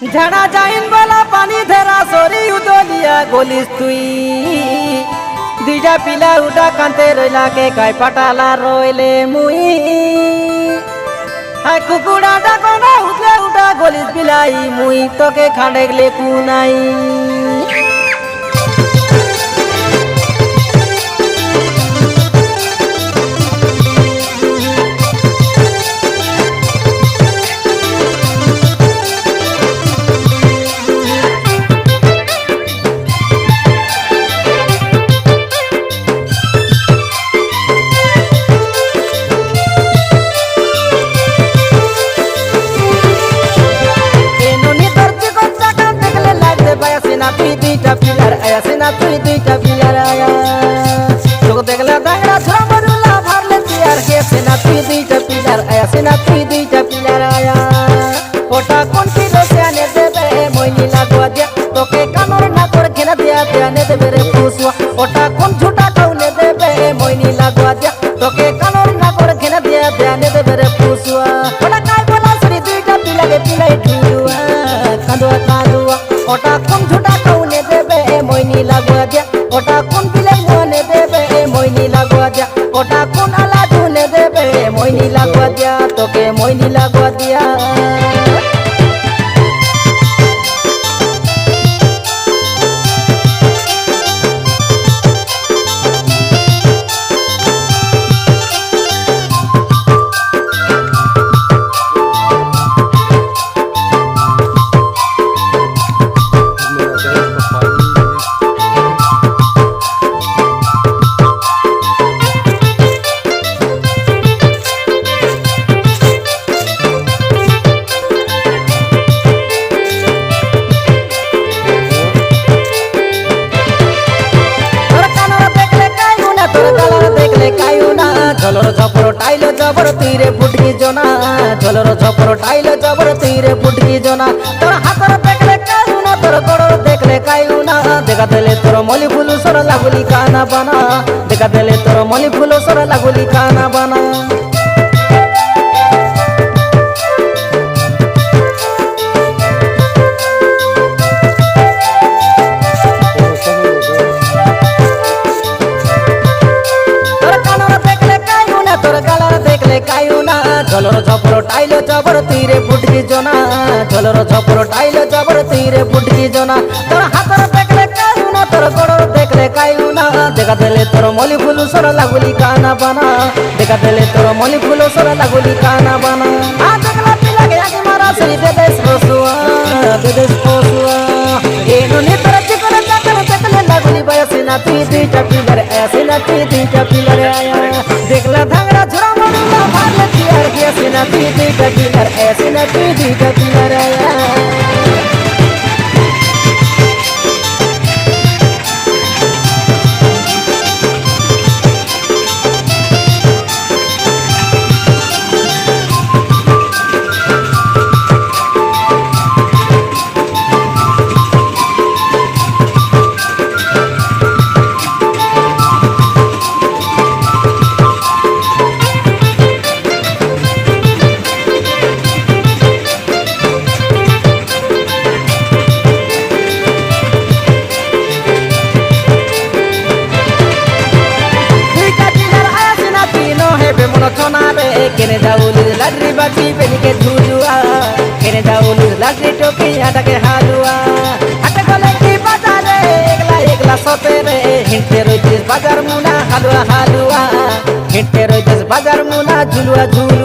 ঝাড়া যাইন বলা পানি ধরা সরি উদলিয়া গলিস তুই দুইটা পিলা উঠা কান্তে রইলা কে কাই পাটালা রইলে মুই হাই কুকুড়াটা কোনা উঠলে উঠা গলিস বিলাই মুই তোকে খাড়েগলে কুনাই তুই দুইটা পিলার আয়া তোক দেখলে দাংড়া ঝরা মরুলা ভারলে পিয়ার গেছে না তুই দুইটা পিলার আয়া সেনা তুই দুইটা পিলার আয়া ওটা কোন পিলো জানে দেবে মইনি লাগোয়া দিয়া তোকে কানর না করে ঘেনা দিয়া জানে দেবে রে ফুসুয়া ওটা কোন ঝুটা কাউনে দেবে মইনি লাগোয়া দিয়া তোকে কানর না করে ঘেনা দিয়া জানে দেবে রে ফুসুয়া ওটা কাই বলা সরি দুইটা পিলাকে পিলাই ঠুয়া কাঁদুয়া কাঁদুয়া ওটা কোন ঝুটা কাউনে দেবে মইনি লাগোয়া দিয়া ওটা কোন পিলে মনে দেবে মইনি লাগোয়া দিয়া ওটা কোন আলা ধুনে দেবে মইনি লাগোয়া দিয়া তোকে মইনি লাগোয়া দিয়া ঝলর ঝপর টাইল জবর তীরে ফুটকি জনা ঝলর ঝপর টাইল জবর তীরে ফুটকি জনা তোর হাতর দেখলে কায়ু না তোর গড়র দেখলে কায়ু না দেখা দেলে তোর মলি ফুল সর লাগুলি কানা বানা দেখা দেলে তোর মলি ফুল সর লাগুলি কানা বানা ঝলর ঝপর টাইল জবর তীরে ফুটকি জনা ঝলর ঝপর টাইল জবর তীরে ফুটকি জনা তোর হাতর দেখলে কায়ু না তোর গড়র দেখলে কায়ু না দেখা দেলে তোর মলি ফুল সর লাগুলি কানা বানা দেখা দেলে তোর মলি ফুল সর লাগুলি কানা বানা আ দেখলা পিলাকে আগে মারা সরি দেদেশ বসুয়া এনো নি তোর চিকরে চাকর দেখলে লাগুলি বয়সে না তুই দুইটা পিলার এসে না তুই দুইটা পিলার আয়া দেখলা ধাংরা ঝরা মরুলা ভারলে পিয়ার গেছে না তুই দুইটা পিলার এসে না তুই দুইটা পিলার আয়া কেনে যাউলি লাডরি বাটি পেনিকে ধুলুয়া কেনে যাউলি লাডরি টপি আটাকে হালুয়া আটা গলে কি বাজারে একলা একলা সতেরে হিঁটতে রইতিস বাজার মুনা হালুয়া হালুয়া হিঁটতে রইতিস বাজার মুনা ঝুলুয়া ঝুলুয়া